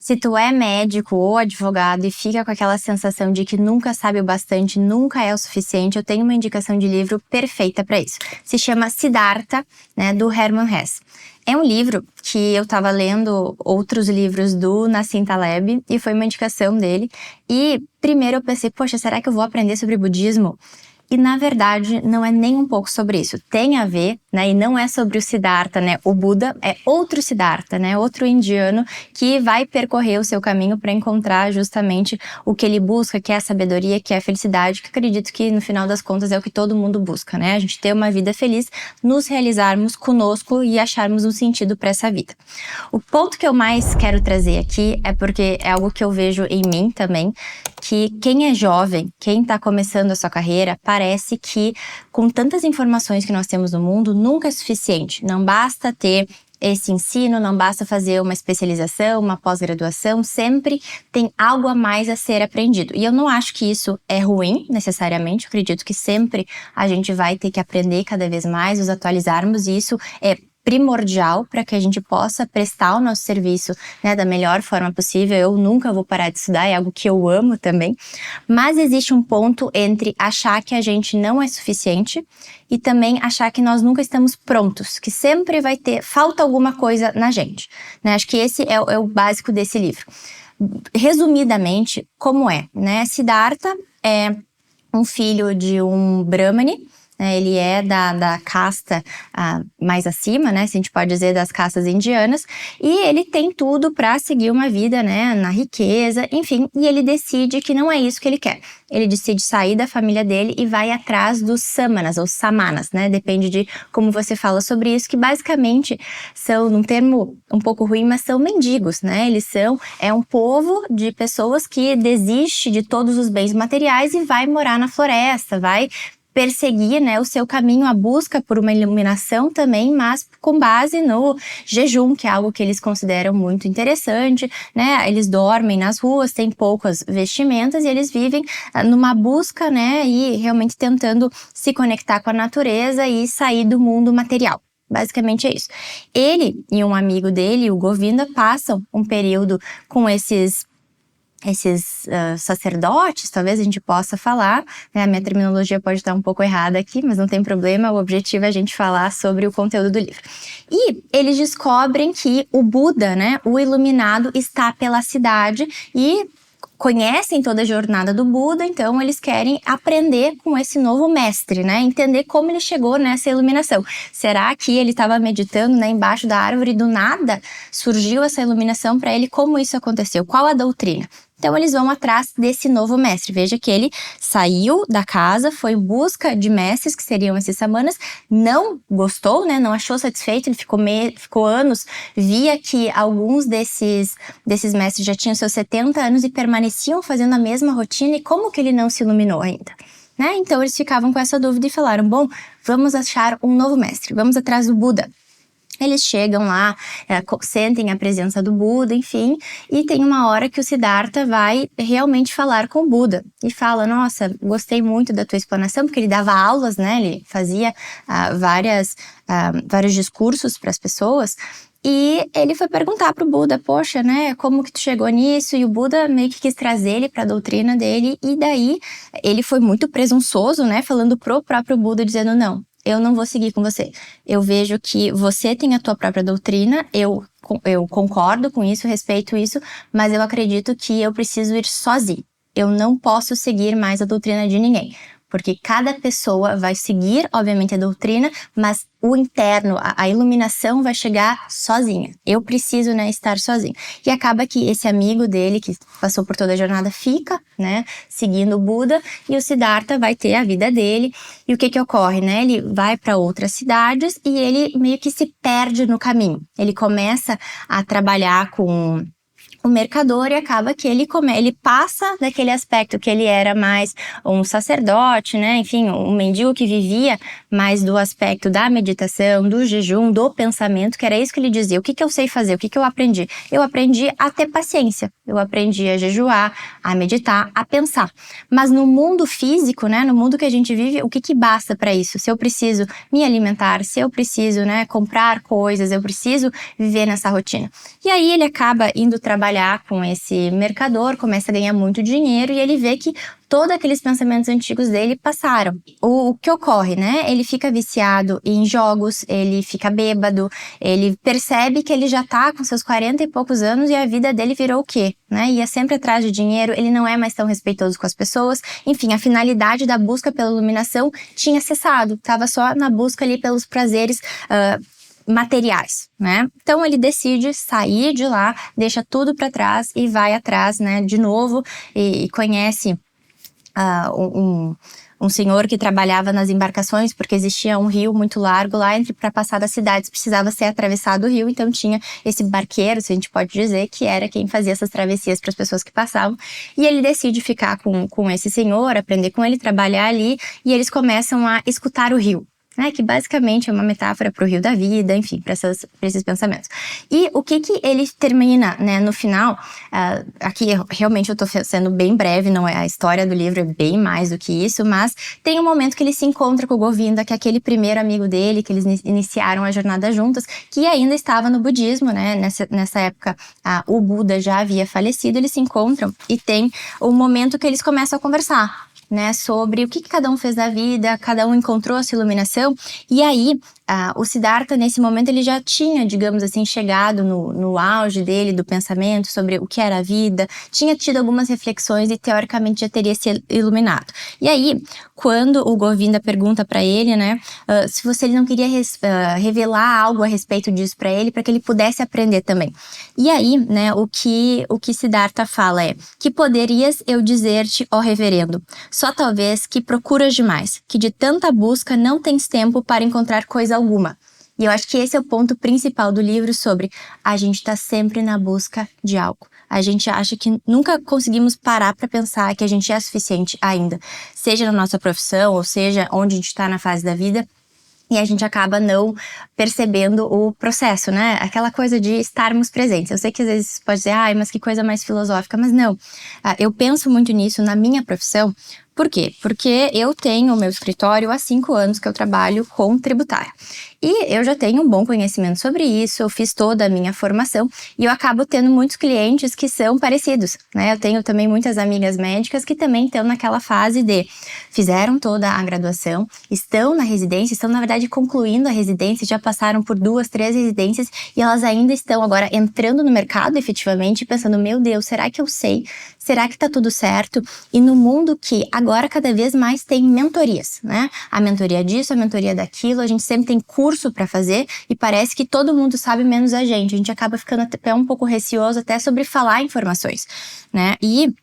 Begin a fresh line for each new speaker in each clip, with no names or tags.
Se tu é médico ou advogado e fica com aquela sensação de que nunca sabe o bastante, nunca é o suficiente, eu tenho uma indicação de livro perfeita para isso. Se chama Siddhartha, né, do Hermann Hesse. É um livro que eu estava lendo outros livros do Nassim Taleb e foi uma indicação dele. E primeiro eu pensei, poxa, será que eu vou aprender sobre budismo? E, na verdade, não é nem um pouco sobre isso. Tem a ver, né? E não é sobre o Siddhartha, né? O Buda é outro Siddhartha, né? Outro indiano que vai percorrer o seu caminho para encontrar justamente o que ele busca, que é a sabedoria, que é a felicidade, que acredito que, no final das contas, é o que todo mundo busca, né? A gente ter uma vida feliz, nos realizarmos conosco e acharmos um sentido para essa vida. O ponto que eu mais quero trazer aqui é porque é algo que eu vejo em mim também, que quem é jovem, quem está começando a sua carreira, parece que com tantas informações que nós temos no mundo, nunca é suficiente. Não basta ter esse ensino, não basta fazer uma especialização, uma pós-graduação, sempre tem algo a mais a ser aprendido. E eu não acho que isso é ruim, necessariamente, eu acredito que sempre a gente vai ter que aprender cada vez mais, nos atualizarmos, e isso é primordial para que a gente possa prestar o nosso serviço, né, da melhor forma possível. Eu nunca vou parar de estudar, é algo que eu amo também, mas existe um ponto entre achar que a gente não é suficiente e também achar que nós nunca estamos prontos, que sempre vai ter, falta alguma coisa na gente, né? Acho que esse é o básico desse livro. Resumidamente, como é, né? Siddhartha é um filho de um Brahmane, ele é da casta mais acima, né, se a gente pode dizer, das castas indianas, e ele tem tudo para seguir uma vida, né, na riqueza, enfim, e ele decide que não é isso que ele quer. Ele decide sair da família dele e vai atrás dos samanas, ou samanas, né, depende de como você fala sobre isso, que basicamente são, num termo um pouco ruim, mas são mendigos, né, é um povo de pessoas que desiste de todos os bens materiais e vai morar na floresta, vai perseguir, né, o seu caminho, a busca por uma iluminação também, mas com base no jejum, que é algo que eles consideram muito interessante, né, eles dormem nas ruas, têm poucas vestimentas e eles vivem numa busca, né, e realmente tentando se conectar com a natureza e sair do mundo material. Basicamente é isso. Ele e um amigo dele, o Govinda, passam um período com esses sacerdotes, talvez a gente possa falar, né? A minha terminologia pode estar um pouco errada aqui, mas não tem problema, o objetivo é a gente falar sobre o conteúdo do livro. E eles descobrem que o Buda, né, o iluminado, está pela cidade e conhecem toda a jornada do Buda, então eles querem aprender com esse novo mestre, né? Entender como ele chegou nessa iluminação. Será que ele estava meditando, né, embaixo da árvore e do nada surgiu essa iluminação para ele? Como isso aconteceu? Qual a doutrina? Então eles vão atrás desse novo mestre. Veja que ele saiu da casa, foi em busca de mestres, que seriam esses samanas, não gostou, né? Não achou satisfeito, ele ficou anos, via que alguns desses mestres já tinham seus 70 anos e permaneciam fazendo a mesma rotina, e como que ele não se iluminou ainda? Né? Então eles ficavam com essa dúvida e falaram, bom, vamos achar um novo mestre, vamos atrás do Buda. Eles chegam lá, sentem a presença do Buda, enfim, e tem uma hora que o Siddhartha vai realmente falar com o Buda e fala, nossa, gostei muito da tua explanação, porque ele dava aulas, né, ele fazia vários discursos para as pessoas, e ele foi perguntar pro Buda, poxa, né, como que tu chegou nisso? E o Buda meio que quis trazer ele pra doutrina dele, e daí ele foi muito presunçoso, né, falando pro próprio Buda, dizendo, não, eu não vou seguir com você. Eu vejo que você tem a tua própria doutrina, eu concordo com isso, respeito isso, mas eu acredito que eu preciso ir sozinho. Eu não posso seguir mais a doutrina de ninguém. Porque cada pessoa vai seguir, obviamente, a doutrina, mas o interno, a iluminação vai chegar sozinha. Eu preciso, né, estar sozinho. E acaba que esse amigo dele, que passou por toda a jornada, fica, né, seguindo o Buda, e o Siddhartha vai ter a vida dele. E o que ocorre, né? Ele vai para outras cidades e ele meio que se perde no caminho. Ele começa a trabalhar com o mercador e acaba que ele passa daquele aspecto que ele era mais um sacerdote, né, enfim, um mendigo que vivia mais do aspecto da meditação, do jejum, do pensamento, que era isso que ele dizia. O que eu sei fazer? O que eu aprendi? Eu aprendi a ter paciência, eu aprendi a jejuar, a meditar, a pensar. Mas no mundo físico, né, no mundo que a gente vive, o que basta para isso? Se eu preciso me alimentar, se eu preciso, né, comprar coisas, eu preciso viver nessa rotina. E aí ele acaba indo trabalhar trabalhar com esse mercador, começa a ganhar muito dinheiro e ele vê que todos aqueles pensamentos antigos dele passaram. O que ocorre, né? Ele fica viciado em jogos, ele fica bêbado, ele percebe que ele já tá com seus 40 e poucos anos e a vida dele virou o quê? Né? Ia sempre atrás de dinheiro, ele não é mais tão respeitoso com as pessoas. Enfim, a finalidade da busca pela iluminação tinha cessado, tava só na busca ali pelos prazeres materiais, né? Então ele decide sair de lá, deixa tudo para trás e vai atrás, né, de novo e conhece um senhor que trabalhava nas embarcações, porque existia um rio muito largo lá para passar das cidades, precisava ser atravessado o rio, então tinha esse barqueiro, se a gente pode dizer, que era quem fazia essas travessias para as pessoas que passavam, e ele decide ficar com esse senhor, aprender com ele, trabalhar ali, e eles começam a escutar o rio. Que basicamente é uma metáfora para o rio da vida, enfim, para esses pensamentos. E o que ele termina, né, no final, aqui realmente eu tô sendo bem breve, não é, a história do livro é bem mais do que isso, mas tem um momento que ele se encontra com o Govinda, que é aquele primeiro amigo dele, que eles iniciaram a jornada juntos, que ainda estava no budismo, né, nessa época o Buda já havia falecido, eles se encontram e tem um momento que eles começam a conversar, né, sobre o que cada um fez da vida, cada um encontrou a sua iluminação, e aí o Siddhartha nesse momento ele já tinha, digamos assim, chegado no auge dele, do pensamento sobre o que era a vida, tinha tido algumas reflexões e teoricamente já teria se iluminado. E aí, quando o Govinda pergunta para ele, né, se ele não queria revelar algo a respeito disso para ele, para que ele pudesse aprender também. E aí, né, o que Siddhartha fala é: que poderias eu dizer-te, ó reverendo, só talvez que procuras demais, que de tanta busca não tens tempo para encontrar coisa alguma. E eu acho que esse é o ponto principal do livro sobre a gente tá sempre na busca de algo. A gente acha que nunca conseguimos parar para pensar que a gente é suficiente ainda, seja na nossa profissão, ou seja, onde a gente tá na fase da vida. E a gente acaba não percebendo o processo, né? Aquela coisa de estarmos presentes. Eu sei que às vezes pode dizer, mas que coisa mais filosófica, mas não. Eu penso muito nisso na minha profissão. Por quê? Porque eu tenho o meu escritório há 5 anos que eu trabalho com tributário. E eu já tenho um bom conhecimento sobre isso, eu fiz toda a minha formação e eu acabo tendo muitos clientes que são parecidos, né? Eu tenho também muitas amigas médicas que também estão naquela fase de fizeram toda a graduação, estão na residência, estão na verdade concluindo a residência, já passaram por 2, 3 residências e elas ainda estão agora entrando no mercado efetivamente pensando, meu Deus, será que eu sei? Será que tá tudo certo? E no mundo que agora cada vez mais tem mentorias, né? A mentoria disso, a mentoria daquilo, a gente sempre tem curso para fazer e parece que todo mundo sabe menos a gente acaba ficando até um pouco receoso até sobre falar informações, né? E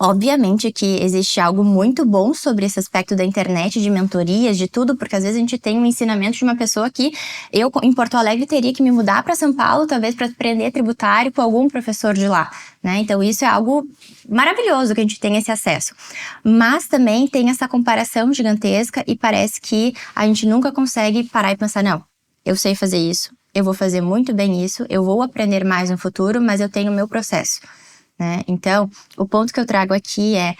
obviamente que existe algo muito bom sobre esse aspecto da internet, de mentorias, de tudo, porque às vezes a gente tem um ensinamento de uma pessoa que eu, em Porto Alegre, teria que me mudar para São Paulo, talvez para aprender tributário com algum professor de lá, né? Então isso é algo maravilhoso que a gente tem esse acesso. Mas também tem essa comparação gigantesca e parece que a gente nunca consegue parar e pensar, não, eu sei fazer isso, eu vou fazer muito bem isso, eu vou aprender mais no futuro, mas eu tenho o meu processo. Né? Então, o ponto que eu trago aqui é,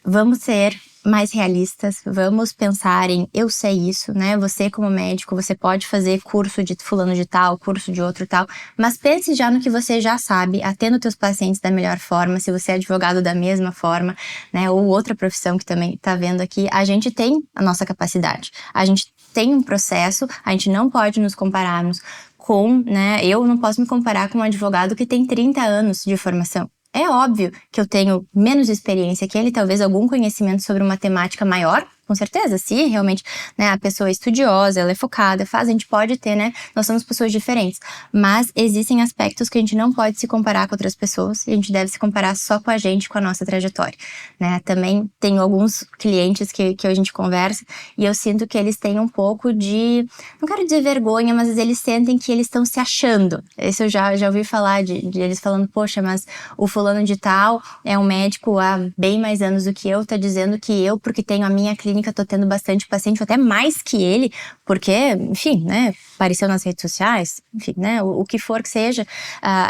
vamos ser mais realistas, vamos pensar em eu sei isso, né? Você como médico, você pode fazer curso de fulano de tal, curso de outro tal, mas pense já no que você já sabe, atenda os teus pacientes da melhor forma, se você é advogado da mesma forma, né? Ou outra profissão que também tá vendo aqui, a gente tem a nossa capacidade, a gente tem um processo, a gente não pode nos compararmos com, né? Eu não posso me comparar com um advogado que tem 30 anos de formação. É óbvio que eu tenho menos experiência que ele, talvez algum conhecimento sobre uma temática maior, com certeza, se realmente, né, a pessoa é estudiosa, ela é focada, a gente pode ter, né, nós somos pessoas diferentes, mas existem aspectos que a gente não pode se comparar com outras pessoas e a gente deve se comparar só com a gente, com a nossa trajetória, né, também tenho alguns clientes que a gente conversa e eu sinto que eles têm um pouco de, não quero dizer vergonha, mas eles sentem que eles estão se achando, isso eu já ouvi falar de eles falando, poxa, mas o fulano de tal é um médico há bem mais anos do que eu, tá dizendo que eu, porque tenho a minha clínica, tô tendo bastante paciente, até mais que ele, porque, enfim, né, apareceu nas redes sociais, enfim, né, o que for que seja,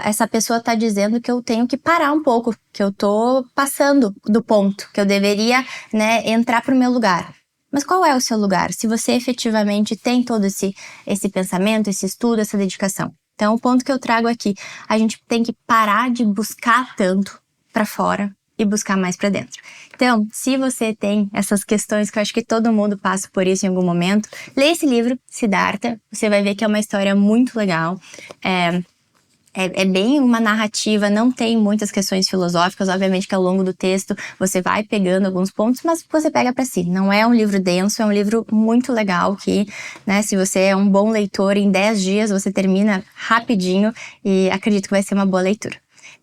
essa pessoa tá dizendo que eu tenho que parar um pouco, que eu tô passando do ponto, que eu deveria, né, entrar pro meu lugar. Mas qual é o seu lugar? Se você efetivamente tem todo esse pensamento, esse estudo, essa dedicação. Então, o ponto que eu trago aqui, a gente tem que parar de buscar tanto pra fora e buscar mais pra dentro. Então, se você tem essas questões, que eu acho que todo mundo passa por isso em algum momento, lê esse livro, Siddhartha, você vai ver que é uma história muito legal. É bem uma narrativa, não tem muitas questões filosóficas, obviamente que ao longo do texto você vai pegando alguns pontos, mas você pega pra si. Não é um livro denso, é um livro muito legal que, né, se você é um bom leitor, em 10 dias você termina rapidinho e acredito que vai ser uma boa leitura.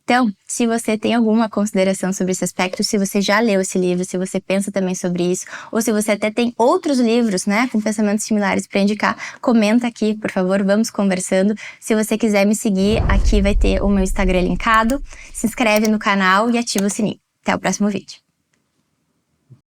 Então, se você tem alguma consideração sobre esse aspecto, se você já leu esse livro, se você pensa também sobre isso, ou se você até tem outros livros, né, com pensamentos similares para indicar, comenta aqui, por favor, vamos conversando. Se você quiser me seguir, aqui vai ter o meu Instagram linkado. Se inscreve no canal e ativa o sininho. Até o próximo vídeo.